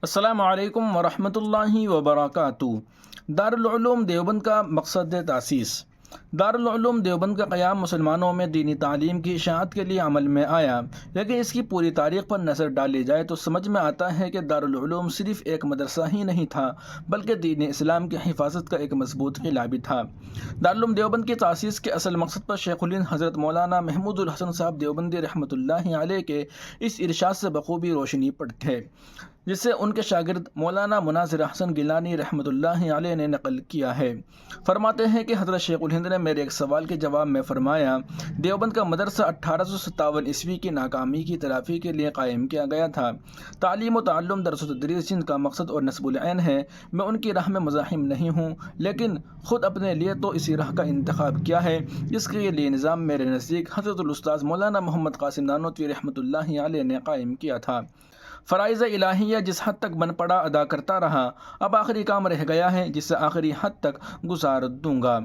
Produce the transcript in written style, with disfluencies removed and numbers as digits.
السلام علیکم ورحمۃ اللہ وبرکاتہ۔ دارالعلوم دیوبند کا مقصد تاسیس۔ دارالعلوم دیوبند کا قیام مسلمانوں میں دینی تعلیم کی اشاعت کے لیے عمل میں آیا، لیکن اس کی پوری تاریخ پر نظر ڈالی جائے تو سمجھ میں آتا ہے کہ دارالعلوم صرف ایک مدرسہ ہی نہیں تھا بلکہ دین اسلام کی حفاظت کا ایک مضبوط قلعہ بھی تھا۔ دارالعلوم دیوبند کی تاسیس کے اصل مقصد پر شیخ الہند حضرت مولانا محمود الحسن صاحب دیوبندی رحمۃ اللہ علیہ کے اس ارشاد سے بخوبی روشنی پڑتی ہے، جسے ان کے شاگرد مولانا مناظر احسن گیلانی رحمۃ اللہ علیہ نے نقل کیا ہے۔ فرماتے ہیں کہ حضرت شیخ الہند نے میرے ایک سوال کے جواب میں فرمایا، دیوبند کا مدرسہ 1857 کی ناکامی کی تلافی کے لیے قائم کیا گیا تھا۔ تعلیم و تعلم، درس و تدریس جن کا مقصد اور نصب العین ہے، میں ان کی راہ میں مزاحم نہیں ہوں، لیکن خود اپنے لیے تو اسی راہ کا انتخاب کیا ہے جس کے لیے نظام میرے نزدیک حضرت الاستاذ مولانا محمد قاسم نانوتوی رحمۃ اللہ علیہ نے قائم کیا تھا۔ فرائض الہیہ جس حد تک بن پڑا ادا کرتا رہا، اب آخری کام رہ گیا ہے جسے آخری حد تک گزار دوں گا۔